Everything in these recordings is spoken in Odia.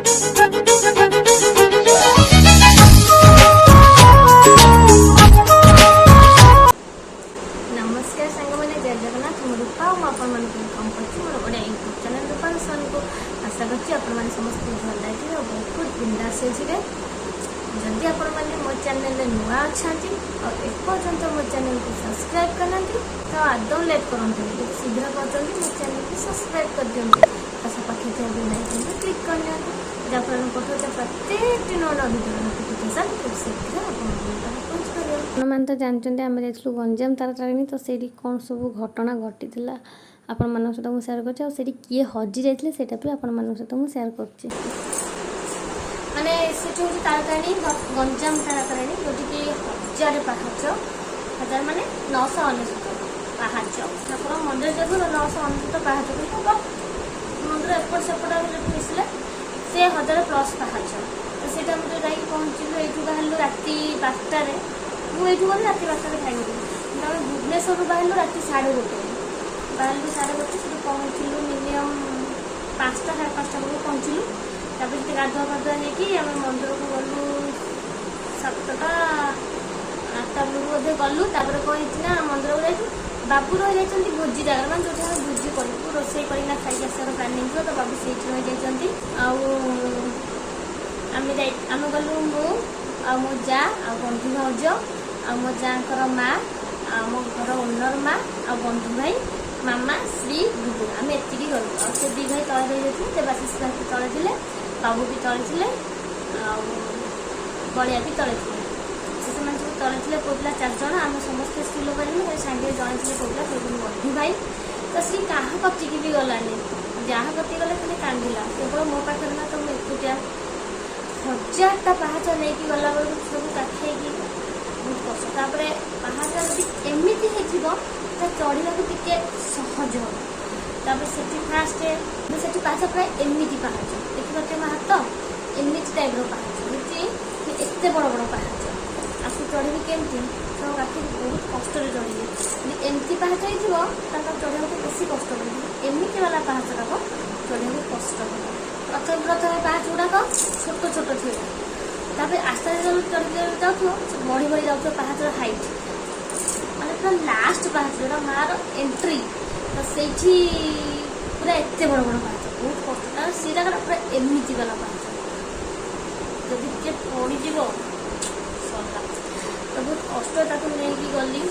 नमस्कार सांग मैंने जय जगन्नाथ मो रूपा और आपण मान कम कर मोर गोटे यूट्यूब चैनल रूपा सन को आशा कर समस्त भल लगे और बहुत बिंदास हो जदि आपण मैंने मो चैनल नुआ अच्छा और एपर्यंत मो चैनल को सब्सक्राइब करना तो आदौ लेट करते शीघ्र कर मो चैनल को सब्सक्राइब कर दिखाँ आशा पाखे बेलाइकन क्लिक करना जहाँफल पठाते प्रत्येक नवा भिडियो नोटिफिकेशन खूब शीघ्र आपने तो जानते आम जाइलु गंजाम तारातारिणी तो से कौन सब घटना घटी आपण मान सहित मुझे सेयार कर किए हजि जाते भी आपण सहित मुझे सेयार कर माने सेठी हूँ तारातारिणी गंजाम तारातारिणी जोटि 1000 पाहाच 1000 माने 999 पाहाच ठाकुर मंदिर जब 999 पाहाच मंदिर एपट सेपट मिसले से 1000+ पाहाच तो से पहुँचलु ये बाहर राति 5टार मुझे गली राति 5टार खाई भुवनेश्वर बाहर राति 1:30 बाहर 1:30 से पहुँचलु मिनिमम 5टा 5:30 बेलू पहुँचलु तापर से गाधुआ पाधुआ होम मंदिर को गलु 7टा 8टा बेलू बोधे गलु तापर कौन होना मंदिर को जाइए बाबू रही जाती भोजी जगह मैं जो भोजी करूँ रोसे करना खाई आसार प्लानिंग थी तो बाबू से रही जाती आम गलु मो जा आ बंधु भाज आ मो जाकर माँ आम घर ओनर माँ आ बंधु भाई मामा श्री गुडू आम एति गलु आ से 2 भाई तले रही जाते देवाशीष भाई तले थे बाबू भी तले थे बड़िया भी तले थे सब तले थे पुला 4 जन आम समस्त स्त्री लोग सांगे जड़े थे पुला से बंधु भाई तो सी क्या कचिकी भी गलानी जहाँ कति गले खाली कांदिला केवल मो पाखे ना तो मुझे एकुटिया 1000टा पाहाच नहीं गला बेलू सब काखे बहुत कष्ट तापर पाहाच जब एमती हो चढ़ा टे सहज हम तापर से फास्ट से पाहाच प्राय एमती पाहाच देखिए मो हाथ एमती टाइप पाहाच एत बड़ बड़ पाहाच आपको चढ़ी केमती तो आखिर बहुत कष्ट चढ़ी एमती पाहाच हो चढ़ा बेसी कष्ट लगे एमती वाला पाहाच टाक चढ़ा कष्ट प्रथम प्रथम पाहाच गुड़ाक छोट छोट थी तापर आस्ते आस्ते चढ़ी जाऊ बढ़ी बढ़ी जाऊ पाहाच हाइट माने पूरा लास्ट पाहाच जो मार एंट्री तो से पूरा एत बड़ बड़ पाहाच बहुत कष्ट से जगह पूरा एमती वाला पाहाच जदि किए पड़ीज सरला तो बहुत कष्ट ताको नहीं गली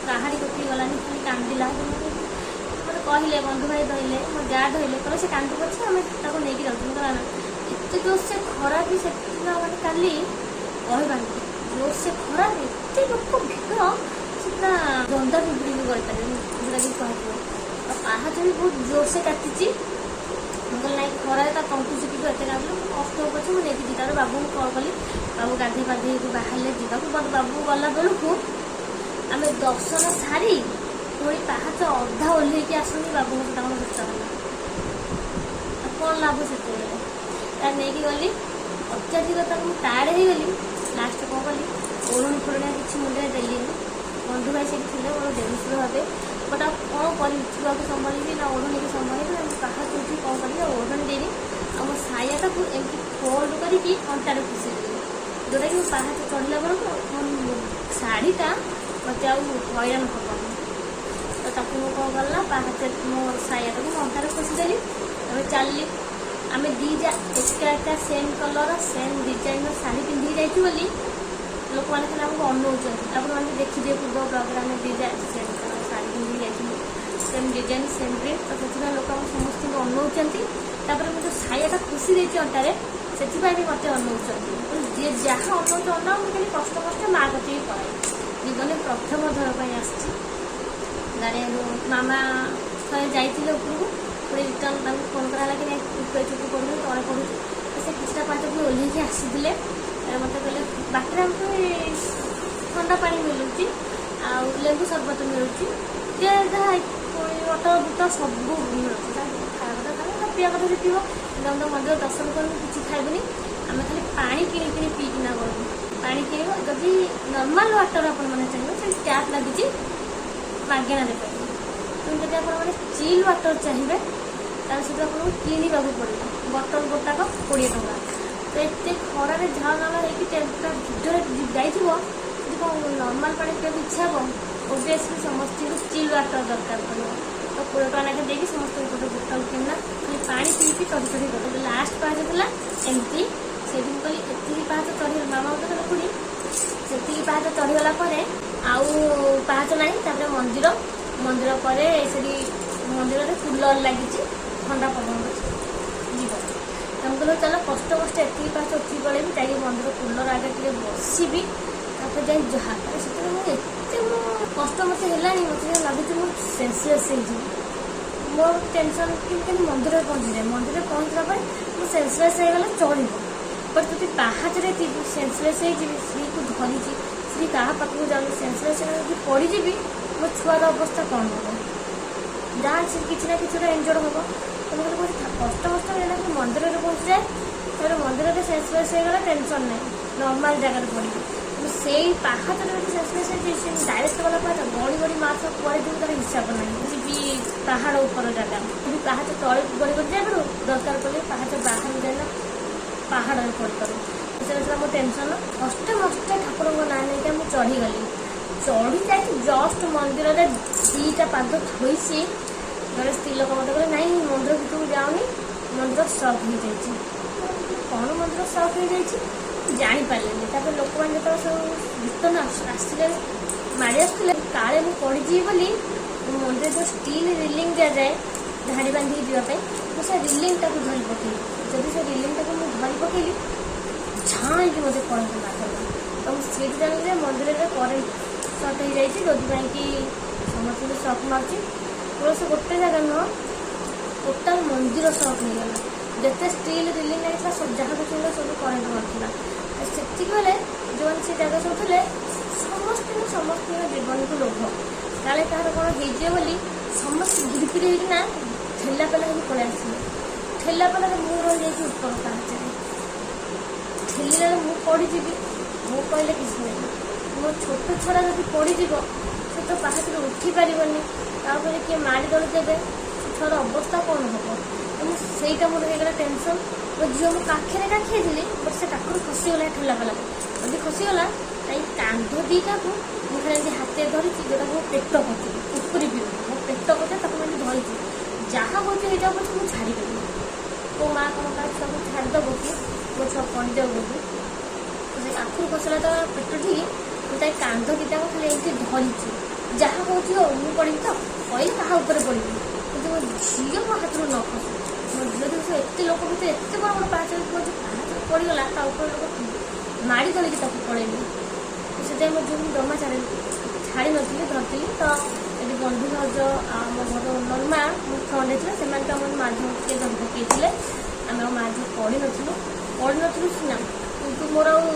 काहारी कति गलानी खाली कांदिला मतलब कहले बंधु भाई धरले मो जा धरले कह से कांदी पड़े आम नहीं जाऊँ कहना एत जोर से खरा भी से मैंने काली कहबानी जोर से खरा एत लोक भिड़ से पूरा गंदा पिंपड़ी भी गई जोटा कि कह पाहाच भी बहुत जोर से काटी मुझे ना खरा तंतु शिखी एत कांदे कष्ट हो पचे मुझे नहीं तार बाबू को कॉल कली बाबू गाधे पाधे बाहर जावाक बाबू गला बेलू आम दर्शन सारी थोड़ी पाहाच अधा ओह्लैकी आसुनी बाबू को चेष्टा कला कौन लाभ से नहीं गली अत्याधिक टायर्ड हो गली लास्ट कौन कली ओढ़णी फोड़णिया किसी मुंडे देली बंधु भाई से मोर देवश्वर भावे बट कौन कर संभाली ना ओढ़णी की संभाली पाहाच उठी कौन करी ओढ़णी देनी आम सायाटा को एमती फोल्ड करके अंटार खुशी जोटा कि पाहाच चढ़ला बेलू शाढ़ीटा मत हैरान हबनी तो ताकू मो कौन कला पाहाच मो सायाटा को अंटार खुशीदेली तब चलली आम दीजा एक सेम कलर सेम डिजाइन शाढ़ी पिंधि जाइए लोक मैंने खाली आमको अनौच आपने देखिए पूर्व ब्लॉग आम दीजा सेम कलर शाढ़ी पिंधि जाइए सेम डिजाइन सेम प्रिंट तो से लोक समस्त अनौर मुझे सायाटा खुशी देती अंटार से भी मत अनौच जी जहाँ अनौच अना मुझे कष्ट कष्ट माँ कति पड़े जीवन प्रथम थर पर गाड़ी मामा थे जाइए उपरको पुणी रिटर्न फोन कराला कि उपरे चुप पड़ू तले पड़ू से किसी पाठ भी ओह्लैकी आसी मत कहले बाकी आमको ठंडा पा मिलूँ लेबू सरबत मिलूँ अटर बुट सब मिलूँ खाया कथा पिया कथा भी पीब कि तो मंदिर दर्शन करूँ किसी खाइबनी आम खाली पा कि पीकिना करूँ पा किण जदि नर्माल वाटर आपने चाहिए से टैप लगी मागेना पाइबे तो जब आप चिल वाटर चाहिए ତାହେଲେ ସେଠୁ ଆପଣଙ୍କୁ କିଣିବାକୁ ପଡ଼ିବ। ବୋତଲ ଗୋଟାକ 20 ଟଙ୍କା। ତ ଏତେ ଖରାରେ ଝାଳ ନାଳ ହେଇକି ପୁରା ଭିତରେ ଯାଇଥିବ, ଯଦି କ'ଣ ନର୍ମାଲ ପାଣି ପିଇବାକୁ ଇଚ୍ଛା ହେବ, ଓଭିୟସଲି ସମସ୍ତଙ୍କୁ ଷ୍ଟିଲ୍ ୱାଟର ଦରକାର ପଡ଼ିବ। ତ 20 ଟଙ୍କା ଲେଖା ଦେଇକି ସମସ୍ତଙ୍କୁ ଗୋଟେ ବୋତଲ କିଣିଲା, ଖାଲି ପାଣି ପିଇକି ଚଢ଼ି ଚଢ଼ି ଗଲେ। ଲାଷ୍ଟ ପାହାଚ ଥିଲା ଏମିତି, ସେଇଠି ମୁଁ କହିଲି ଏତିକି ପାହାଚ ଚଢ଼ିଗଲା, ମାମା ମୋତେ ଦେଖୁନି, ସେତିକି ପାହାଚ ଚଢ଼ିଗଲା ପରେ ଆଉ ପାହାଚ ନାହିଁ। ତାପରେ ମନ୍ଦିର ପରେ ସେଠି ମନ୍ଦିରରେ କୁଲର ଲାଗିଛି, ଥଣ୍ଡା ପବନ ଯିବ। ତମେ କହିଲ ଚାଲ କଷ୍ଟ ଏତିକି ପାହାଚ ଉଠିକି ପଳେଇବି, ଯାଇକି ମନ୍ଦିର କୁଲର ଆଗେ ଟିକେ ବସିବି, ତାପରେ ଯାଇ ଯାହା ସେତେବେଳେ ମୁଁ ଏତେ କଷ୍ଟ ମୋତେ ହେଲାଣି, ମୋତେ ଯାହା ଲାଗୁଛି ମୁଁ ସେନ୍ସଲେସ୍ ହେଇଯିବି। ମୋର ଟେନସନ୍ କେମିତି ମନ୍ଦିରରେ ପହଞ୍ଚିଯାଏ। ମନ୍ଦିରରେ ପହଞ୍ଚିଲା ପରେ ମୁଁ ସେନ୍ସଲେସ୍ ହେଇଗଲେ ଚଳିବ, ବଟ୍ ଯଦି ପାହାଚରେ ଥିବି ସେନ୍ସଲେସ୍ ହେଇଯିବି, ସ୍ତ୍ରୀକୁ ଧରିଛି, ସ୍ତ୍ରୀ କାହା ପାଖକୁ ଯାଉନି, ସେନ୍ସଲେସ୍ ଯଦି ପଡ଼ିଯିବି, ମୋ ଛୁଆର ଅବସ୍ଥା କ'ଣ ହେବ? ଯାହା ସେ କିଛି ନା କିଛି ଗୋଟେ ଏଞ୍ଜୋର୍ଡ ହେବ। ତେଣୁ କରି କଷ୍ଟ ହେଲା କି ମନ୍ଦିରରେ ପହଞ୍ଚିଯାଏ, ତାପରେ ମନ୍ଦିରରେ ସେନ୍ସଲେସ୍ ହେଇଗଲେ ଟେନସନ୍ ନାହିଁ, ନର୍ମାଲ ଜାଗାରେ ପଡ଼ିବି। କିନ୍ତୁ ସେଇ ପାହାଚରେ ଯଦି ସେନ୍ସଲେସ୍ ହେଇଯିବି, ସେ ଡାଇରେକ୍ଟ ଗଲା ପାହାଚ ଗଡ଼ି ଗଡ଼ି ମାଛ କୁଆଡ଼େ ଯିବୁ ତାର ହିସାବ ନାହିଁ। ଯିବି ପାହାଡ଼ ଉପର ଜାଗା, ଯଦି ପାହାଚ ତଳେ ଗଡ଼ି ଗଡ଼ି ଯାଇପାରୁ, ଦରକାର ପଡ଼ିଲେ ପାହାଚ ବାହାରୁ ଯାଇନା ପାହାଡ଼ରେ ପଡ଼ିପାରୁ। ସେଟା ମୋ ଟେନସନ୍। କଷ୍ଟେ ଠାକୁରଙ୍କ ନାଁ ନେଇକି ମୁଁ ଚଢ଼ିଗଲି। ଚଢ଼ି ଯାଇଛି ଜଷ୍ଟ ମନ୍ଦିରରେ 2ଟା ପାଦ ଥୋଇଛି, ଜଣେ ସ୍ତ୍ରୀ ଲୋକ ମୋତେ କହିଲେ ନାଇଁ ମନ୍ଦିର ଭିତରକୁ ଯାଉନି, ମନ୍ଦିର ସକ୍ ହେଇଯାଇଛି। କ'ଣ ମନ୍ଦିର ସକ୍ ହେଇଯାଇଛି ଜାଣିପାରିଲେନି। ତାପରେ ଲୋକମାନେ ଯେତେବେଳେ ସବୁ ରିଟର୍ନ ଆସିଲେ ମାଡ଼ି ଆସୁଥିଲେ, କାଳେ ମୁଁ ପଡ଼ିଯିବି ବୋଲି ମନ୍ଦିରରେ ଯେଉଁ ଷ୍ଟିଲ୍ ରିଲିଂ ଦିଆଯାଏ ଧାଡ଼ି ବାନ୍ଧିକି ଯିବା ପାଇଁ, ମୁଁ ସେ ରିଲିଂଟାକୁ ଧରି ପକେଇଲି। ଯଦି ସେ ରିଲିଂଟାକୁ ମୁଁ ଧରି ପକେଇଲି, ଝାଇଁକି ମୋତେ କରେଣ୍ଟ ମାରିଦେଲା। ତ ମୁଁ ସେଇଠି ଜାଣିଲି ଯେ ମନ୍ଦିରରେ କରେଣ୍ଟ ସଟ୍ ହେଇଯାଇଛି, ଯେଉଁଥିପାଇଁ କି ସମସ୍ତଙ୍କୁ ସକ୍ ମାରୁଛି। କୌଣସି ଗୋଟେ ଜାଗା ନୁହଁ, ଟୋଟାଲ ମନ୍ଦିର ସକ୍ ହେଇଗଲା। ଯେତେ ଷ୍ଟିଲ୍ ରିଲିଂ ଲାଗିଥିଲା ସବୁ ଯାହାକୁ କିଣିଲା ସବୁ କରେଣ୍ଟ ମାରୁଥିଲା। ସେତିକି ବେଳେ ଯେଉଁମାନେ ସେ ଜାଗା ସବୁ ଥିଲେ ସମସ୍ତଙ୍କ ଜୀବନକୁ ଲୋଭ, କାଳେ କାହାର କ'ଣ ହେଇଯିବ ବୋଲି ସମସ୍ତେ ଗିରିପିରି ହେଇକିନା ଠେଲା ପେଲା ହେଇକି ପଳେଇ ଆସିଲେ। ଠେଲା ପେଲାରେ ମୁଁ ରହିଯାଇଛି ଉପର ପାହାଚରେ, ଠେଲିଲାବେଳେ ମୁଁ ପଡ଼ିଯିବି, ମୁଁ କହିଲେ କିଛି ନାହିଁ। ମୋ ଛୋଟ ଛୁଆ ଯଦି ପଡ଼ିଯିବ, ସେ ତ ପାହାଚରେ ଉଠିପାରିବନି, ତାପରେ କିଏ ମାଡ଼ି ଦଳି ଦେବେ, ସେ ଛୁଆର ଅବସ୍ଥା କ'ଣ ହେବ? ତେଣୁ ସେଇଟା ମୋର ହେଇଗଲା ଟେନସନ୍। ମୋ ଝିଅ ମୁଁ କାଖରେ କାଖେଇଥିଲି, ବଟ୍ ସେ କାଖରୁ ଖସିଗଲା ଠେଲା ପେଲାରେ। ଯଦି ଖସିଗଲା ତାଇ କାନ୍ଧ ଦୁଇଟାକୁ ମୁଁ ଖାଲି ଏମିତି ହାତରେ ଧରିଛି, ଯେଉଁଟାକୁ ମୋ ପେଟ ପକେଇବି, କୁକୁରି ପିଇବି, ମୋ ପେଟ ପକେଇ ତାକୁ ମୁଁ ଏମିତି ଧରିଛି। ଯାହା ହେଉଛି ହେଇଯାଉ ପଛେ ମୁଁ ଛାଡ଼ିଦେବି। ମୋ ମାଆ କ'ଣ କାହା ଛୁଆକୁ ଛାଡ଼ିଦେବ କି ମୋ ଛୁଆ ପଡ଼ିଯାଉ ବୋଲି? ସେ କାଖରୁ ଖସିଲା ତ ପେଟ ଠିକ୍, ମୁଁ ତା କାନ୍ଧ ଦୁଇଟାକୁ ଖାଲି ଏମିତି ଧରିଛି। ଯାହା ହେଉଛି ହଉ, ମୁଁ ପଡ଼ିବି ତ, କହିଲେ କାହା ଉପରେ ପଡ଼ିବି, କିନ୍ତୁ ମୋ ଝିଅ ମୋ ହାତରୁ ନ ଖସୁ। ମୋ ଝିଅ ଦେଖ ଏତେ ଲୋକ ଭିତରେ ଏତେ ବଡ଼ ବଡ଼ ପାହାଚ ପାହାଚରେ ପଡ଼ିଗଲା, ତା ଉପରେ ଲୋକ ମାଡ଼ି ଧରିକି ତାକୁ ପଳେଇଲି। ସେଥିପାଇଁ ମୋ ଝିଅକୁ ଜମା ଛାଡ଼ି ନଥିଲି, ଧରିଥିଲି। ତ ଏଠି ବନ୍ଧୁ ଭାଉଜ ଆଉ ଆମ ଘର ଓନର ମା ମୋ ଫ୍ରେଣ୍ଡ ହେଇଥିଲେ, ସେମାନେ ତ ଆମର ମାଝ ଟିକେ ଧରି ପକେଇଥିଲେ। ଆମେ ଆଉ ମାଝ ପଡ଼ିନଥିଲୁ ସିନା, କିନ୍ତୁ ମୋର ଆଉ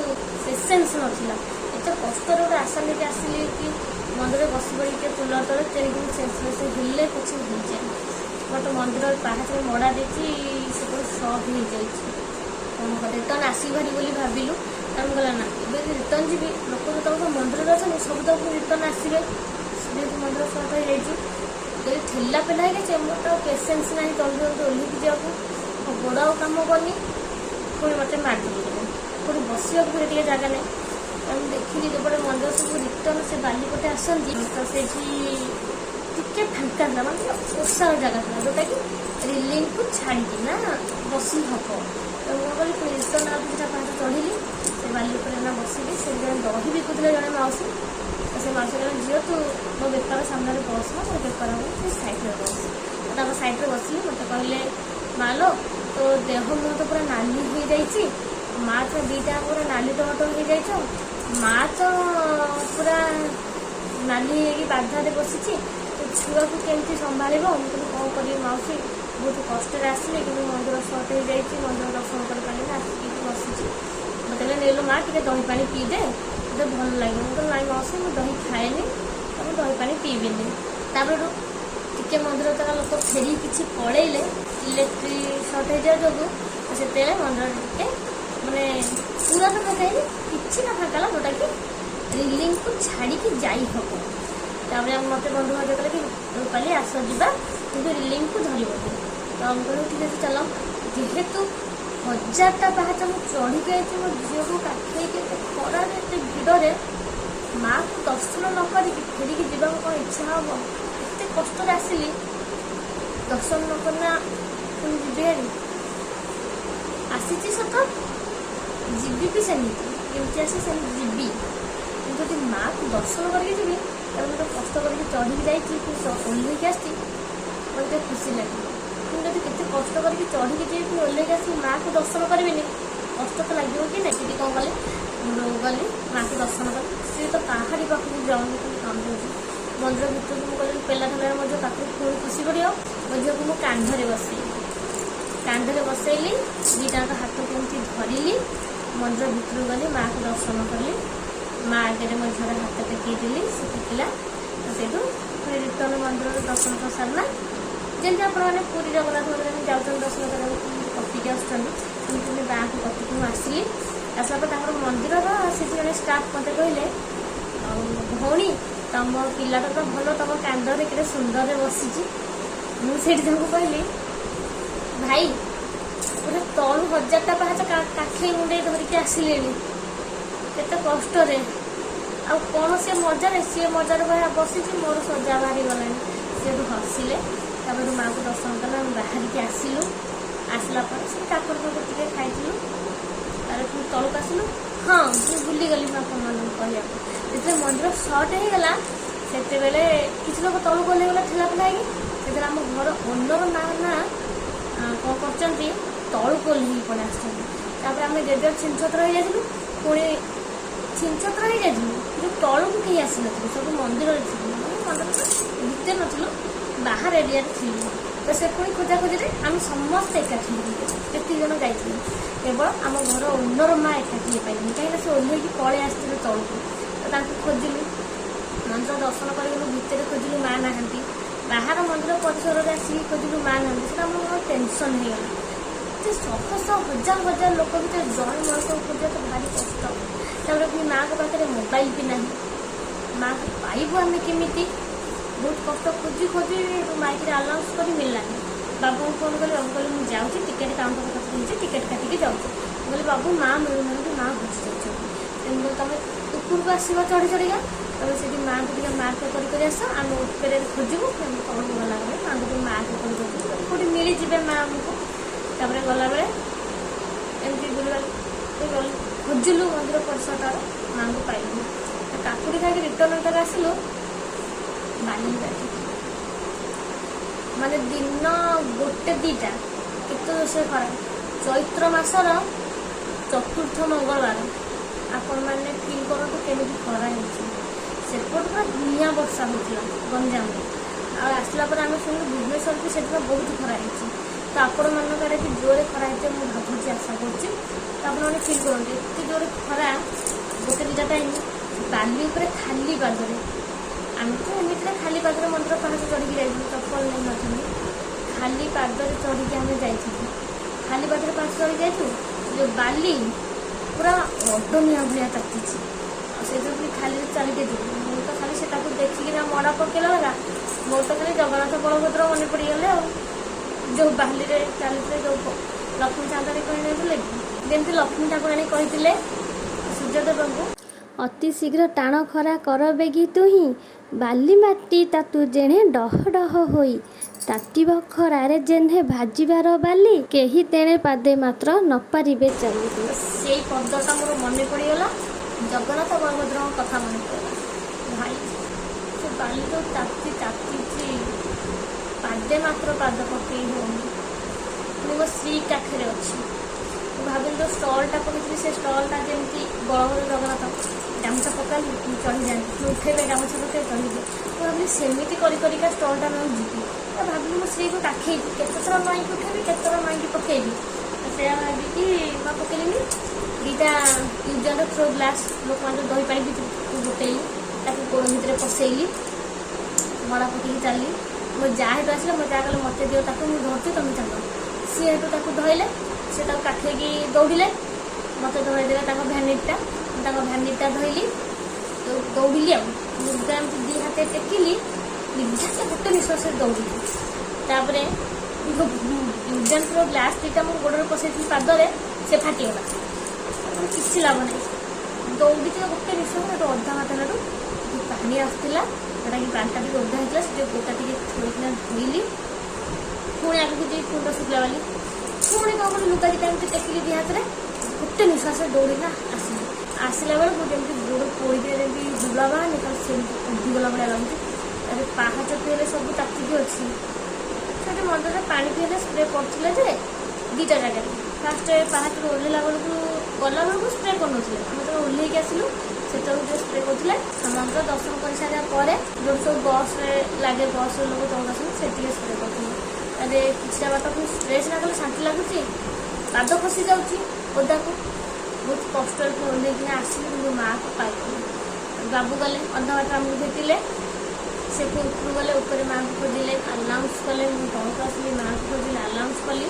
ପେସେନ୍ସ ନଥିଲା। ଏତେ କଷ୍ଟରେ ଗୋଟେ ଆଶା ନେଇକି ଆସିଲି କି ମନ୍ଦିରରେ ବସି ପଡ଼ିକି ଟିକେ କୁଲର ତଳେ ତେଣିକି ମୁଁ ସେନ୍ସଲେସ୍ ହେଲେ ପଛେ ହେଇଯାଏ, ବଟ୍ ମନ୍ଦିର ପାହାଚରେ ମଡ଼ା ଦେଇଛି, ସେପଟେ ସକ୍ ହେଇଯାଇଛି। ରିଟର୍ନ ଆସିବାରି ବୋଲି ଭାବିଲୁ, ଆମେ ଗଲା ନା ଏବେ ଯଦି ରିଟର୍ନ ଯିବି, ଲୋକ ଯେତେବେଳେ ମନ୍ଦିରରେ ଅଛନ୍ତି ସବୁ ତ ରିଟର୍ନ ଆସିବେ, ଯେହେତୁ ମନ୍ଦିର ସଟ୍ ହେଇଯାଇଛି। ଯଦି ଠେଲା ପେଲା ହେଇଯାଇଛି, ମୋର ତ ପେସେନ୍ସ ନାହିଁ ଜଲ୍ଦି ଓହ୍ଲିକି ଯିବାକୁ, ମୋ ଗୋଡ଼ ଆଉ କାମ କରୁନି, ପୁଣି ମୋତେ ମାରିଦେବେ, ପୁଣି ବସିବାକୁ ପୁଣି ଟିକେ ଜାଗା ନାହିଁ। ମୁଁ ଦେଖିଲି ଯେପଟେ ମନ୍ଦିର ସବୁ ରିଟର୍ନ ସେ ବାଲିପଟେ ଆସନ୍ତି, ତ ସେଇଠି ଟିକେ ଫାଙ୍କା ଥିଲା, ମାନେ ଓସାର ଜାଗା ଥିଲା, ଯେଉଁଟାକି ରିଲିଂକୁ ଛାଡ଼ିକି ନା ବସି ହେବ। ତ ମୁଁ କହିଲି ପୁଣି ରିଟର୍ନ ଆଉ ଦୁଇଟା ପାହାଚ ଚଢ଼ିଲି, ସେ ବାଲି ଉପରେ ନା ବସିଲି। ସେ ଜଣେ ଦହି ବିକୁଥିଲେ ଜଣେ ମାଉସୀ, ତ ସେ ମାଉସୀ କହିଲେ ଝିଅ ତୁ ମୋ ବେପାର ସାମ୍ନାରେ ବସ, ମୋ ବେପାର ହେବ ସେ ସାଇଡ଼୍ରେ ବସ। ତ ତାଙ୍କ ସାଇଡ଼୍ରେ ବସିଲି। ମୋତେ କହିଲେ ମାଲୋ ତୋ ଦେହ ମୁହଁ ତ ପୁରା ନାଲି ହେଇଯାଇଛି, ମା ଛୁଆ ଦୁଇଟା ପୁରା ନାଲି ଟମାଟୋ ହେଇଯାଇଛ, ମା ତ ପୁରା ନାଲି ହେଇକି ବାଧାରେ ବସିଛି, ଛୁଆକୁ କେମିତି ସମ୍ଭାଳିବ? ମୁଁ କହିଲି କ'ଣ କରିବି ମାଉସୀ, ବହୁତ କଷ୍ଟରେ ଆସିଲି, କିନ୍ତୁ ମନ୍ଦିର ସଟ୍ ହେଇଯାଇଛି, ମନ୍ଦିର ଦର୍ଶନ କରିପାରିଲିନି, ଆସିକି ବସିଛି। ମୋତେ କହିଲେ ନେଲୁ ମା ଟିକେ ଦହି ପାଣି ପିଇଦେ, ମୋତେ ଭଲ ଲାଗିବ। ମୁଁ କହିଲି ନାଇଁ ମାଉସୀ ମୁଁ ଦହି ଖାଏନି, ତ ମୁଁ ଦହି ପାଣି ପିଇବିନି। ତାପରେ ଟିକେ ମନ୍ଦିର ତକ ଲୋକ ଫେରି କିଛି ପଳେଇଲେ, ଇଲେକ୍ଟ୍ରିକ୍ ସଟ୍ ହେଇଯିବା ଯୋଗୁଁ, ସେତେବେଳେ ମନ୍ଦିର ଟିକେ ମାନେ ପୁରା ତ ଫାଙ୍କା କିଛି ନା ଫାଙ୍କା ହେଲା, ଯେଉଁଟାକି ରିଲିଂକୁ ଛାଡ଼ିକି ଯାଇ ହେବ। ତାପରେ ମୋତେ ବନ୍ଧୁ ଭାଉଜ କହିଲେ କି ରୂପାଲି ଆସ ଯିବା, କିନ୍ତୁ ରିଲିଂକୁ ଧରିବନି। ତ ଆମେ କହିଲୁ ଠିକ୍ ଅଛି ଚାଲ। ଯେହେତୁ 1000ଟା ପାହାଚ ମୁଁ ଚଢ଼ିକି ଆଇଛି ମୋ ଝିଅକୁ କାଖେଇକି ଏତେ ଖରାରେ ଏତେ ଭିଡ଼ରେ ମାଆକୁ ଦର୍ଶନ ନ କରିକି ଫେରିକି ଯିବାକୁ କ'ଣ ଇଚ୍ଛା ହେବ? ଏତେ କଷ୍ଟରେ ଆସିଲି, ଦର୍ଶନ ନ କରିନା ପୁଣି ଯିବି ହେରି। ଆସିଛି ସତ, ଯିବି ବି ସେମିତି, କେମିତି ଆସି ସେମିତି ଯିବି। କିନ୍ତୁ ଯଦି ମାଆକୁ ଦର୍ଶନ କରିକି ଯିବି, ତାହେଲେ ମୁଁ କଷ୍ଟ କରିକି ଚଢ଼ିକି ଯାଇଛି କି ଓହ୍ଲେଇକି ଆସିଛି, ମୋତେ ଟିକେ ଖୁସି ଲାଗିବ। କିନ୍ତୁ ଯଦି କେତେ କଷ୍ଟ କରିକି ଚଢ଼ିକି ଯିବି ଓହ୍ଲେଇକି ଆସିବି ମାଆକୁ ଦର୍ଶନ କରିବିନି, କଷ୍ଟ ତ ଲାଗିବ କି ନାହିଁ। ସେଠି କ'ଣ କଲି, ଗଲି ମାଆକୁ ଦର୍ଶନ କଲି। ସିଏ ତ କାହାରି ପାଖକୁ ଯାଉନି, ଖାଲି କାନ୍ଦୁଛି। ମନ୍ଦିର ଭିତରକୁ ମୁଁ ଗଲି, ପେଲା ଠେଲାରେ ମୋ ଝିଅ ପାଖକୁ ପୁଣି ଖୁସି ପଡ଼ିବ। ମୋ ଝିଅକୁ ମୁଁ କାନ୍ଧରେ ବସେଇଲି, ଦୁଇଟାଙ୍କ ହାତକୁ ଏମିତି ଧରିଲି, ମନ୍ଦିର ଭିତରକୁ ଗଲି, ମାଆକୁ ଦର୍ଶନ କଲି। ମା ଆଗରେ ମୋ ଝିଅର ହାତ ଟେକେଇ ଦେଲି, ସେ ଟେକିଲା। ସେଇଠୁ ପୁଣି ରିଟର୍ନ ମନ୍ଦିରରେ ଦର୍ଶନ କରିସାରିଲା। ଯେମିତି ଆପଣମାନେ ପୁରୀ ଜଗନ୍ନାଥ ମନ୍ଦିରରେ ଯାଉଛନ୍ତି ଦର୍ଶନ କରିବାକୁ, କଟିକି ଆସୁଛନ୍ତି, ସେମିତି ମୁଁ ଗାଁକୁ କଟିକି ମୁଁ ଆସିଲି। ଆସିଲା ପରେ ତାଙ୍କର ମନ୍ଦିରର ସେଠି ଜଣେ ଷ୍ଟାଫ୍ ମୋତେ କହିଲେ, ଆଉ ଭଉଣୀ ତମ ପିଲାଟା ତ ଭଲ, ତମ କାନ୍ଧରେ କେତେ ସୁନ୍ଦରରେ ବସିଛି। ମୁଁ ସେଇଠି ତାଙ୍କୁ କହିଲି, ଭାଇ ଗୋଟେ ତଳୁ 1000ଟା ପାହାଚ କାଖେଇ ମୁଣ୍ଡେଇ ଧରିକି ଆସିଲେଣି କେତେ କଷ୍ଟରେ, ଆଉ କ'ଣ ସିଏ ମଜାରେ ବସିଛି, ମୋର ସଜା ବାହାରିଗଲାଣି। ସେଠୁ ହସିଲେ। ତାପରେ ମାଆକୁ ଦର୍ଶନ କଲେ, ଆମେ ବାହାରିକି ଆସିଲୁ। ଆସିଲା ପରେ ସେ କାକର ଟିକେ ଖାଇଥିଲୁ, ତାପରେ ପୁଣି ତଳକୁ ଆସିଲୁ। ହଁ, ମୁଁ ଭୁଲିଗଲି ମୁଁ ଆପଣମାନଙ୍କୁ କହିବାକୁ, ଯେତେବେଳେ ମନ୍ଦିର ସର୍ଟ ହେଇଗଲା ସେତେବେଳେ କିଛି ଲୋକ ତଳକୁ ଓହ୍ଲେଇଗଲା ଠେଲା ପେଲା ହେଇକି। ସେଥିରେ ଆମ ଘର ଓନର ମା ନା କ'ଣ କରୁଛନ୍ତି, ତଳକୁ ଓହ୍ଲେଇକି ପଳେଇ ଆସିଛନ୍ତି। ତାପରେ ଆମେ ଯେତେ ଛିନଛତ୍ର ହେଇଯାଇଥିଲୁ, ପୁଣି ଛିନଛତ୍ର ହେଇଯାଇଥିଲୁ, କିନ୍ତୁ ତଳକୁ କେହି ଆସିନଥିଲୁ, ସବୁ ମନ୍ଦିରରେ ଥିଲୁ। ମନ୍ଦିର ଭିତରେ ନଥିଲୁ, ବାହାର ଏରିଆରେ ଥିଲୁ। ତ ସେ ପୁଣି ଖୋଜାଖୋଜିରେ ଆମେ ସମସ୍ତେ ଏକାଠି ହେଇଥିଲୁ। କେତେ ଜଣ ଯାଇଥିଲୁ, କେବଳ ଆମ ଘର ଓନର ମା ଏକାଠି ହେଇପାରିଲୁନି, କାହିଁକିନା ସେ ଓହ୍ଲେଇକି ପଳେଇ ଆସିଥିଲେ ତଳକୁ। ତ ତାଙ୍କୁ ଖୋଜିଲୁ, ମନ୍ଦିର ଦର୍ଶନ କରିଗଲୁ, ଭିତରେ ଖୋଜିଲୁ, ମା ନାହାନ୍ତି। ବାହାର ମନ୍ଦିର ପରିସରରେ ଆସିକି ଖୋଜିଲୁ, ମା ନାହାନ୍ତି। ସେଟା ଆମର ଟେନସନ୍ ହେଇଗଲା। ଏତେ ଶହ ହଜାର ଲୋକ ଭିତରେ ଜଣେ ମଣିଷକୁ ଖୋଜିବା ତ ଭାରି କଷ୍ଟ। ତାପରେ ପୁଣି ମାଆଙ୍କ ପାଖରେ ମୋବାଇଲ ବି ନାହିଁ, ମାଆକୁ ପାଇବୁ ଆମେ କେମିତି? ବହୁତ କଷ୍ଟ ଖୋଜି ମାଇକରେ ଆନାଉନ୍ସ କରି ମିଳିଲାନି। ବାବୁଙ୍କୁ ଫୋନ୍ କଲି, ବାବୁ କହିଲେ ମୁଁ ଯାଉଛି, ଟିକେଟ୍ କାଉଣ୍ଟର ପାଖରେ ହେଇଛି, ଟିକେଟ୍ କାଟିକି ଯାଉଛି। ମୁଁ କହିଲି ବାବୁ ମା ମିଳୁନାହାନ୍ତି, ମା ହଜି ଯାଉଛନ୍ତି। ତେଣୁ ତୁମେ ଉପରକୁ ଆସିବ ଚଢ଼ିକା, ତମେ ସେଠି ମାଆଙ୍କୁ ଟିକେ ମାର୍କ କରି ଆସ, ଆମେ ଉପରେ ଖୋଜିବୁ। ତଳକୁ ଗଲାବେଳେ ମାଆଙ୍କୁ ଟିକେ ମାର୍କ କରି କେଉଁଠି ମିଳିଯିବେ ମା ଆମକୁ। ତାପରେ ଗଲାବେଳେ ଏମିତି ଖୋଜିଲୁ ମନ୍ଦିର ପରିସରଟାର, ମାଆଙ୍କୁ ପାଇଲୁ। କାକୁଡ଼ି ଖାଇକି ରିଟର୍ନ ଆସିଲୁ। ମାନେ ଦିନ 1-2ଟା କେତେ ରୋଷେଇ ଖରା, ଚୈତ୍ର ମାସର 4ର୍ଥ ମଙ୍ଗଳବାର। ଆପଣମାନେ ଫିଲ୍ କରନ୍ତୁ କେମିତି ଖରା ହେଇଛି। ସେପଟେ ପୁରା ନିଆଁ ବର୍ଷା ହେଉଥିଲା ଗଞ୍ଜାମରେ। ଆଉ ଆସିଲା ପରେ ଆମେ ଶୁଣିଲୁ ଭୁବନେଶ୍ୱର ବି ସେଠି ବହୁତ ଖରା ହେଇଛି। ତ ଆପଣମାନଙ୍କ ଆଡ଼େ ବି ଜୋରରେ ଖରା ହେଇଥିବ ମୁଁ ଭାବୁଛି, ଆଶା କରୁଛି। ତ ଆପଣମାନେ ଫିଲ୍ କରନ୍ତୁ ଏତେ ଜୋରରେ ଖରା 1-2ଟା ଟାଇମ୍, ବାଲି ଉପରେ ଖାଲି ପାଦରେ। ଆମେ ତ ଏମିତିରେ ଖାଲି ପାଦରେ ମନ୍ଦିର ପାହାଚ ଚଢ଼ିକି ଯାଇଥିଲୁ, ଚପଲ ନେଇନଥିଲୁ, ଖାଲି ପାଦରେ ଚଢ଼ିକି ଆମେ ଯାଇଥିଲୁ। ଖାଲି ପାଦରେ ପାହାଚ ଚଢ଼ିକି ଯାଇଥିଲୁ, ଯେଉଁ ବାଲି ପୁରା ଅଡନିଆ ଭଳିଆ ତାତିଛି। ଆଉ ସେଇଥିରେ ପୁଣି ଖାଲିରେ ଚାଲିକି ଯିବୁ। ମୁଁ ତ ଖାଲି ସେଟାକୁ ଦେଖିକିନା ମଡ଼ା ପକେଇଲା ବେଳା ମୋର ତ ଖାଲି ଜଗନ୍ନାଥ ବଳଭଦ୍ର ମନେ ପଡ଼ିଗଲେ। ଆଉ ଯେଉଁ ବାଲିରେ ଚାଲିଥିଲେ, ଯେଉଁ ଲକ୍ଷ୍ମୀ ଚାନ୍ଦାଣୀ କହିନଥିଲେ କି, ଯେମିତି ଲକ୍ଷ୍ମୀ ଠାକୁରାଣୀ କହିଥିଲେ ସୂର୍ଯ୍ୟଦେବଙ୍କୁ, ଅତି ଶୀଘ୍ର ଟାଣ ଖରା କର ବେଗି ତୁହିଁ, ବାଲି ମାଟି ତାତୁ ଜେଣେ ଡହ ଡହ ହୋଇ, ତାତିବ ଖରାରେ ଜେହ୍ନେ ଭାଜିବାର ବାଲି, କେହି ତେଣେ ପାଦେ ମାତ୍ର ନ ପାରିବେ ଚାଲି। ସେଇ ପଦଟା ମୋର ମନେ ପଡ଼ିଗଲା, ଜଗନ୍ନାଥ ବଳଭଦ୍ରଙ୍କ କଥା ମନେ ପଡ଼ିଗଲା। ଭାଇ ସେ ବାଲି ତ ତାତିଛି, ପାଦେ ମାତ୍ର ପାଦ ପକେଇ ହେଉନି। ମୁଁ ମୋ ସ୍ତ୍ରୀ ପାଖରେ ଅଛି। ମୁଁ ଭାବିଲି ଯେଉଁ ଷ୍ଟଲ୍ଟା ପକେଇଥିଲି, ସେ ଷ୍ଟଲ୍ଟା ଯେମିତି ବଳଭଦ୍ର ଜଗନ୍ନାଥ ଗାମୁଛା ପକାଇଲି ଚଢ଼ିଯାଆନ୍ତି, ଉଠେଇବେ ଗାମୁଛା ପକେଇ ଚଢ଼ିବେ। ମୁଁ ଭାବିଲି ସେମିତି କରିକା ଷ୍ଟଲ୍ଟା ମୁଁ ଯିବି। ତ ଭାବିଲି ମୋ ସ୍ତ୍ରୀକୁ କାଖେଇବି, କେତେଥର ମାଇକି ଉଠେଇବି, କେତେଥର ମାଇକି ପକେଇବି। ସେଇଆ ଭାବିକି ମୁଁ ପକେଇଲିନି। 2ଟା ୟୁଜ୍ ଆଣ୍ଡ ଥ୍ରୋ ଗ୍ଲାସ୍ ଲୋକମାନେ ଦହି ପାଣି ଗୋଟେଇଲି, ତାକୁ ଗୋଡ଼ ଭିତରେ ପଶେଇଲି, ମଡ଼ା ପକେଇକି ଚାଲିଲି। ମୋ ଯାଆ ହେଠୁ ଆସିଲେ, ମୋ ଯାଆ କହିଲେ ମୋତେ ଦିଅ ତାକୁ, ମୁଁ ଧରୁଛି ତମେ ଚାଲ। ସିଏ ହେଠୁ ତାକୁ ଧଇଲେ, ସେ ତାକୁ କାଖେଇକି ଦୌଡ଼ିଲେ, ମୋତେ ଧରେଇଦେଲେ ତାଙ୍କ ଭ୍ୟାନିଟିଟା। ମୁଁ ତାଙ୍କ ଭ୍ୟାନିଟିଟା ଧଇଲି, ଦୌଡ଼ିଲି। ଆଉ ଲୁଗା ଏମିତି 2 ହାତରେ ଟେକିଲି, ନିଘାତ ଗୋଟେ ନିଶ୍ୱାସରେ ଦୌଡ଼ିଲି। ତାପରେ ୟୁଜେନ୍ର ଗ୍ଲାସ୍ ଦୁଇଟା ମୁଁ ଗୋଡ଼ରେ ପଶେଇଥିଲି ପାଦରେ, ସେ ଫାଟିଗଲା। କିଛି ଲାଭ ନାହିଁ, ଦୌଡ଼ିଛି ଗୋଟେ ନିଶ୍ଚୟ ଗୋଟେ ଅଧା ମାତ୍ରାରୁ ପାଣି ଆସୁଥିଲା, ଯେଉଁଟାକି ପାଣିଟା ଟିକେ ଓଦା ହେଇଥିଲା, ସେ ଗୋଟା ଟିକେ ଥୋଇକିନା ଧୋଇଲି। ପୁଣି ଆଗକୁ ଯାଇ ପୁଣି ଶୁଖିଲା ବାଲି, ପୁଣି କ'ଣ କଲି ଲୁଗା ଦୁଇଟା ଏମିତି ଟେକିଲି ଦୁଇ ହାତରେ, ଗୋଟେ ନିଶ୍ୱାସରେ ଦୌଡ଼ିକିନା ଆସିଲି। ଆସିଲା ବେଳକୁ ଯେମିତି ଗୋଡ଼ ପୋଡ଼ିକି ଯେମିତି ଧୁଲା ବାହାରିନି, ତାହେଲେ ସେମିତି ଉଠିଗଲା ଭଳିଆ ଲାଗୁଛି। ତାପରେ ପାହାଚ ପିଇଲେ ସବୁ ତାତିକି ଅଛି, ସେଠି ମନ୍ଦିରରେ ପାଣି ପିଇଲେ ସ୍ପ୍ରେ କରୁଥିଲେ ଯେ ଦୁଇଟା ଜାଗାରେ। ଫାଷ୍ଟ ପାହାଚରୁ ଓହ୍ଲେଇଲା ବେଳକୁ ଗଲାବେଳକୁ ସ୍ପ୍ରେ କରୁନଥିଲେ, ଆମେ ଯେତେବେଳେ ଓହ୍ଲେଇକି ଆସିଲୁ ସେତେବେଳକୁ ଯେଉଁ ସ୍ପ୍ରେ କରୁଥିଲେ। ମନ୍ଦିର ଦର୍ଶନ କରିସାରିବା ପରେ ଯେଉଁଠି ସବୁ ବସ୍ରେ ଲାଗେ, ବସ୍ରେ ଲୋକ ଚଉଦ ଆସନ୍ତି, ସେଠିକି ସ୍ପ୍ରେ କରୁଥିଲେ। ତାହେଲେ କିଛିଟା ବାଟ ପୁଣି ସ୍ପ୍ରେ ସିନା କଲେ ଶାନ୍ତି ଲାଗୁଛି, ପାଦ ଖସି ଯାଉଛି ଓଦାକୁ, ବହୁତ କଷ୍ଟରେ ଓହ୍ଲେଇକିନା ଆସିଲି, କିନ୍ତୁ ମାଆକୁ ପାଇଲି। ବାବୁ ଗଲେ ଅଧା ବାଟ ଆମକୁ ଭେଟିଲେ, ସେ ଉପରକୁ ଗଲେ, ଉପରେ ମାଆଙ୍କୁ ଖୋଜିଲେ, ଆନାଉନ୍ସ କଲେ। ମୁଁ ତଳକୁ ଆସିଲି, ମାଆଙ୍କୁ ଖୋଜିଲି, ଆନାଉନ୍ସ କଲି।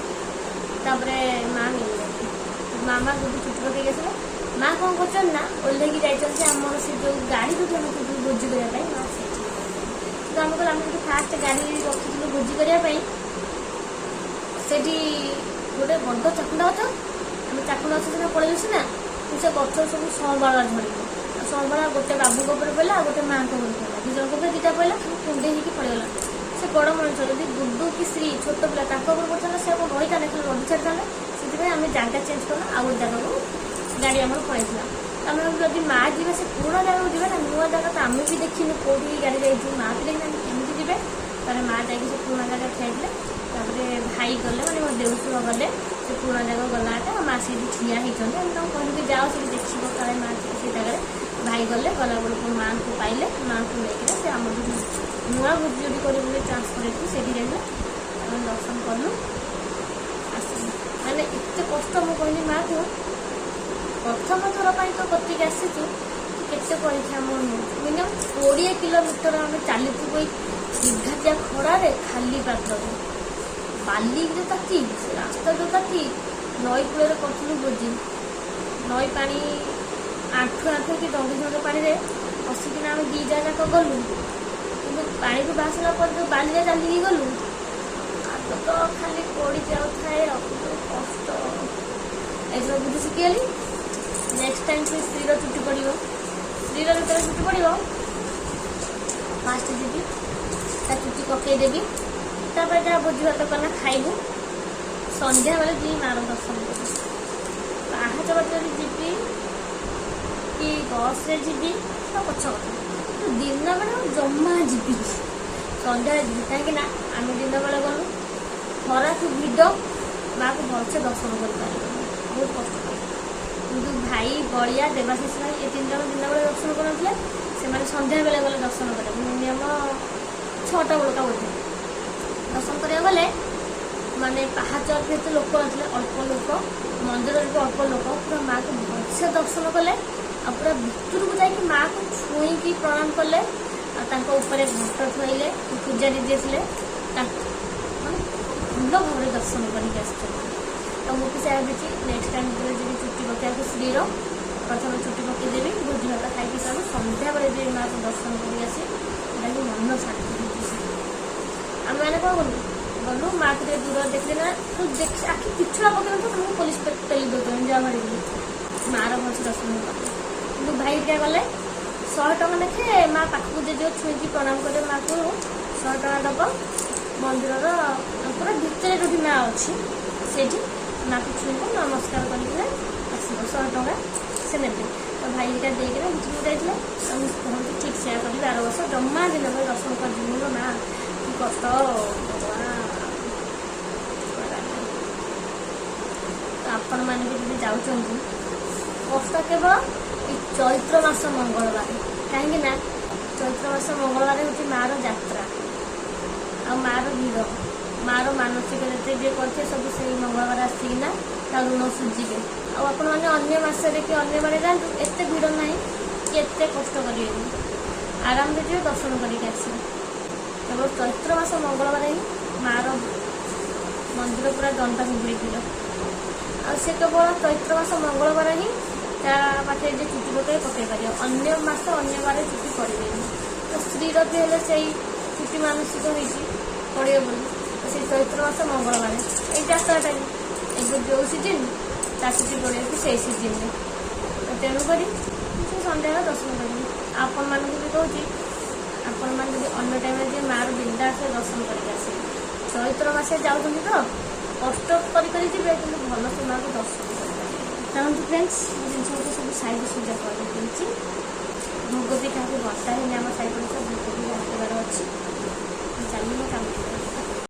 ତାପରେ ମାଆ ମିଳିଲେ, ମାମା ଯୋଉଠି ଚୁଟି ପକେଇକି ଆସିଲେ। ମାଆ କ'ଣ କରୁଛନ୍ତି ନା ଓହ୍ଲେଇକି ଯାଇଛନ୍ତି ଆମର ସେ ଯେଉଁ ଗାଡ଼ି ଯୋଉଠି ଆମେ ଖୋଜିଲୁ ଭୋଜି କରିବା ପାଇଁ, ମାଆ ସେଇଠି। କିନ୍ତୁ ଆମେ କହିଲୁ ଆମେ ଯଦି ଫାଷ୍ଟ ଗାଡ଼ି ରଖିଥିଲୁ ଭୋଜି କରିବା ପାଇଁ, ସେଠି ଗୋଟେ ବଡ଼ ଚାକୁଣ୍ଡା ଗଛ, ଆମେ ଚାକୁଣ୍ଡା ଗଛ ସିନା ପଳେଇଲୁ ସିନା, ସେ ଗଛ ସବୁ ସଂବାଳ ଝଡ଼ିବ। ସଂବାଳ ଗୋଟେ ବାବୁଙ୍କ ଉପରେ ପଡ଼ିଲା, ଆଉ ଗୋଟେ ମାଆଙ୍କ ଉପରେ ପଡ଼ିଲା, ଦୁଇ ଜଣଙ୍କ ଉପରେ ଦୁଇଟା ପଡ଼ିଲା, ସବୁ କୁଣ୍ଡେଇ ହେଇକି ପଡ଼ିଗଲା। ସେ ବଡ଼ ମଣିଷ, ଯଦି ଗୁଡୁ କି ଶ୍ରୀ ଛୋଟ ପିଲା ତାଙ୍କ ଉପରେ ପଡ଼ିଥାନ୍ତା, ସେ ଆପଣ ରହିଥାନ୍ତେ, ଖାଲି ରଡ଼ି ଛାଡ଼ିଥାନ୍ତେ। ସେଥିପାଇଁ ଆମେ ଜାଗା ଚେଞ୍ଜ କଲୁ, ଆଉ ଗୋଟେ ଜାଗାକୁ ଗାଡ଼ି ଆମର ପଳେଇଥିଲା। ଆମେ ଯଦି ମାଆ ଯିବେ ସେ ପୁରୁଣା ଜାଗାକୁ ଯିବେ ନା, ନୂଆ ଜାଗା ତ ଆମେ ବି ଦେଖିନୁ କେଉଁଠି ଗାଡ଼ି ଯାଇଛୁ, ମାଆ ବି ଦେଖିନାହାନ୍ତି, କେମିତି ଯିବେ। ତାପରେ ମାଆ ଯାଇକି ସେ ପୁରୁଣା ଜାଗା ଠିଆଇଥିଲେ। ତାପରେ ଭାଇ ଗଲେ, ମାନେ ମୋ ଦେଉସୁର ଗଲେ, ସେ ପୁରୁଣା ଜାଗାକୁ ଗଲା ମାଆ ସେଇଠି ଠିଆ ହେଇଛନ୍ତି। ଆମେ ତାଙ୍କୁ କହିଲୁ କି ଯାଅ ସେଠି ଦେଖିବ କାଳେ ମାଆ ସେ ଜାଗାରେ। ଭାଇ ଗଲେ, ଗଲାବେଳକୁ ମାଆଙ୍କୁ ପାଇଲେ, ମାଆଙ୍କୁ ନେଇକିନା ସେ ଆମର ନୂଆ ଭୋଜି ଯୋଉଠି କରିବୁ ବୋଲି ଟ୍ରାନ୍ସଫର ହେଇକି ସେଇଠି ଯାଇଥିଲେ, ଆମେ ଦର୍ଶନ କଲୁ, ଆସିଲୁ। ମାନେ ଏତେ କଷ୍ଟ, ମୁଁ କହିଲି ମାଆକୁ ପ୍ରଥମ ଥର ପାଇଁ ତ କତିକି ଆସିଛୁ, କେତେ ପରୀକ୍ଷା ଆମର ନେଉଛୁ। ମିନିମମ୍ 20 କିଲୋମିଟର ଆମେ ଚାଲିଥିବୁ ଏଇ ସିଧାଟିଆ ଖରାରେ, ଖାଲି ପାତ୍ରରେ, ବାଲି ଯେଉଁ ତାତି, ସେ ରାସ୍ତା ଯେଉଁ ତାତି, ନଈ କୂଳରେ କରିଥିଲୁ ଭୋଜି। ନଈ ପାଣି ଆଣ୍ଠୁ କି ଡଙ୍ଗି ପାଣିରେ ପଶିକିନା ଆମେ ଦୁଇ ଯାକ ଗଲୁ, କିନ୍ତୁ ପାଣିକୁ ବାସିଲା ପରେ ଯେଉଁ ବାଲିରେ ଚାଲିକି ଗଲୁ, ହାତ ତ ଖାଲି ପଡ଼ି ଯାଉଥାଏ। ଆଉ କଷ୍ଟ, ଏଥର ବୁଝି ଶିଖିଗଲି। ନେକ୍ସଟ ଟାଇମ୍ ସେ ସ୍ତ୍ରୀର ଚୁଟି ପଡ଼ିବ, ସ୍ତ୍ରୀର ଯେତେବେଳେ ଚୁଟି ପଡ଼ିବ, ଫାଷ୍ଟ ଯିବି ତା ଚୁଟି ପକେଇଦେବି, ତାପରେ ଯାହା ଭୋଜି ଭାତ କଲା ଖାଇବୁ, ସନ୍ଧ୍ୟାବେଳେ ଯିବି ମାଆର ଦର୍ଶନ କରିବି। ପାହାଚ ବାଟରେ ଯିବି କି ବସ୍ରେ ଯିବି ତ ପଛ କଥା, ଦିନ ବେଳେ ଜମା ଯିବିନି, ସନ୍ଧ୍ୟାରେ ଯିବି। କାହିଁକିନା ଆମେ ଦିନ ବେଳେ ଗଲୁ, ଖରାକୁ ଭିଡ଼, ମାଆକୁ ଭଲସେ ଦର୍ଶନ କରିପାରିବୁନି, ବହୁତ କଷ୍ଟ ପାଇବୁ। କିନ୍ତୁ ଭାଇ, ବଳିଆ, ଦେବାଶିଷ ଭାଇ, ଏ 3 ଜଣ ଦିନ ବେଳେ ଦର୍ଶନ କରୁନଥିଲେ, ସେମାନେ ସନ୍ଧ୍ୟାବେଳେ ଗଲେ ଦର୍ଶନ କରିବାକୁ। ମିନିମମ୍ 6ଟା ବେଳକା ବୋଧେ ଦର୍ଶନ କରିବାକୁ ଗଲେ, ମାନେ ପାହାଚରେ ଏତେ ଲୋକ ନଥିଲେ, ଅଳ୍ପ ଲୋକ, ମନ୍ଦିରରେ ବି ଅଳ୍ପ ଲୋକ, ପୁରା ମାଆକୁ ଭଲସେ ଦର୍ଶନ କଲେ। ଆଉ ପୁରା ଭିତରକୁ ଯାଇକି ମାଆକୁ ଛୁଇଁକି ପ୍ରଣାମ କଲେ, ଆଉ ତାଙ୍କ ଉପରେ ଘଣ୍ଟ ଥୋଇଲେ, ପୂଜାରୀ ଯିଏ ଥିଲେ ତାଙ୍କୁ ମାନେ ଭଲ ଭାବରେ ଦର୍ଶନ କରିକି ଆସିଛନ୍ତି। ତ ମୁଁ ବି ସେୟା ଭାବିଛି, ନେକ୍ସଟ ଟାଇମ୍ ଯେତେବେଳେ ଯିବି ଚୁଟି ପକେଇବାକୁ ସ୍ତ୍ରୀର, ପ୍ରଥମେ ଚୁଟି ପକେଇଦେବି, ଭୋଜି ଭାତ ଖାଇକି ସାରୁ, ସନ୍ଧ୍ୟାବେଳେ ଯିବି ମାଆକୁ ଦର୍ଶନ କରିକି ଆସିବି, ସେଟାକି ମନ ଶାନ୍ତି ହେଇଛି। ଆମେମାନେ କ'ଣ ଗଲୁ, ମାଆକୁ ଟିକେ ଦୂର ଦେଖିଲେ ନା, ତୁ ଦେଖି ଆଖି ପିଛୁଳା ପକେଇଲେ ତ ତମକୁ ପୋଲିସ ପେଲି ଦେଉଛନ୍ତି, ଯାହା ମାରିକି ମାଆର ଭଲସେ ଦର୍ଶନ କଲେ। କିନ୍ତୁ ଭାଇ ହେରିକା ଗଲେ, 100 ଟଙ୍କା ଲେଖେ ମାଆ ପାଖକୁ ଯିଏ ଛୁଇଁକି ପ୍ରଣାମ କରିବ ମାଆକୁ 100 ଟଙ୍କା ଦେବ। ମନ୍ଦିରର ପୁରା ଭିତରେ ଯେଉଁଠି ମାଆ ଅଛି ସେଇଠି ମାଆକୁ ଛୁଇଁବ, ନମସ୍କାର କରିକିନା ଆସିବ, 100 ଟଙ୍କା ସେ ନେବେ। ତ ଭାଇ ହେରିକା ଦେଇକିନା ଭିତରକୁ ଯାଇଥିଲେ। ମୁଁ କହନ୍ତି ଠିକ୍ ସେୟା କରିବି, ଆର ବର୍ଷ ଜମା ଦିନ ପରେ ଦର୍ଶନ କରିଯିବୁ ନା, ମାଆ କି କଷ୍ଟ ଆପଣମାନେ ବି ଯଦି ଯାଉଛନ୍ତି, କଷ୍ଟ କେବଳ ଏଇ ଚୈତ୍ର ମାସ ମଙ୍ଗଳବାର। କାହିଁକିନା ଚୈତ୍ର ମାସ ମଙ୍ଗଳବାର ହେଉଛି ମାଆର ଯାତ୍ରା, ଆଉ ମାଆର ଭିଡ଼, ମାଆର ମାନସିକ ଯେତେ ଯିଏ କରିଥିବେ ସବୁ ସେଇ ମଙ୍ଗଳବାର ଆସିକିନା ତା ଋଣ ସୁଝିବେ। ଆଉ ଆପଣମାନେ ଅନ୍ୟ ମାସରେ କି ଅନ୍ୟ ବେଳେ ଯାଆନ୍ତୁ, ଏତେ ଭିଡ଼ ନାହିଁ କି ଏତେ କଷ୍ଟ କରିବେନି, ଆରାମରେ ଯିବେ, ଦର୍ଶନ କରିକି ଆସିବେ। କେବଳ ଚୈତ୍ର ମାସ ମଙ୍ଗଳବାର ହିଁ ମାଆର ମନ୍ଦିର ପୁରା ଦଣ୍ଡା ହୁଏ ଭିଡ଼। ଆଉ ସେ କେବଳ ଚୈତ୍ର ମାସ ମଙ୍ଗଳବାର ହିଁ ତା ପାଖରେ ଯେ ଚୁଟି ପକେଇ ପାରିବ, ଅନ୍ୟ ମାସ ଅନ୍ୟ ବାର ଚୁଟି ପଡ଼ିବେନି। ତ ସ୍ତ୍ରୀର ବି ହେଲେ ସେଇ ଚୁଟି ମାନସିକ ହେଇଛି ପଡ଼ିବ ବୋଲି, ତ ସେ ଚୈତ୍ର ମାସ ମଙ୍ଗଳବାର ଏଇ ଯାତ୍ରାଟା ଏବେ ଯେଉଁ ସିଜିନ୍ ତା ସିଜିନ୍ ପଡ଼ିଯାଉଛି ସେଇ ସିଜିନ୍ରେ। ତ ତେଣୁକରି ସେ ସନ୍ଧ୍ୟାବେଳେ ଦର୍ଶନ କରିବି। ଆପଣମାନଙ୍କୁ ବି କହୁଛି ଆପଣମାନେ ଯଦି ଅନ୍ୟ ଟାଇମ୍ରେ ଯେ ମାଆର ବିନ୍ଦାସରେ ଦର୍ଶନ କରିକି ଆସିବେ। ଚୈତ୍ର ମାସେ ଯାଉଛନ୍ତି ତ କଷ୍ଟ କରି ଯିବେ କିନ୍ତୁ ଭଲସେ ମାଆକୁ ଦର୍ଶନ କରିପାରିବେ। ଚାଲନ୍ତୁ ଫ୍ରେଣ୍ଡସ୍ ମୁଁ ଜିନିଷକୁ ସବୁ ସାଇଜ ସୁଜା କରିଦେଇଛି। ଭୋଗ ବି କାହାକୁ ବଣ୍ଟା ହେଇନି ଆମ ସାଇ ପଡ଼ିଶା ଭୋଗ ବି ବାଣ୍ଟିବାର ଅଛି। ଚାଲିବ କାମ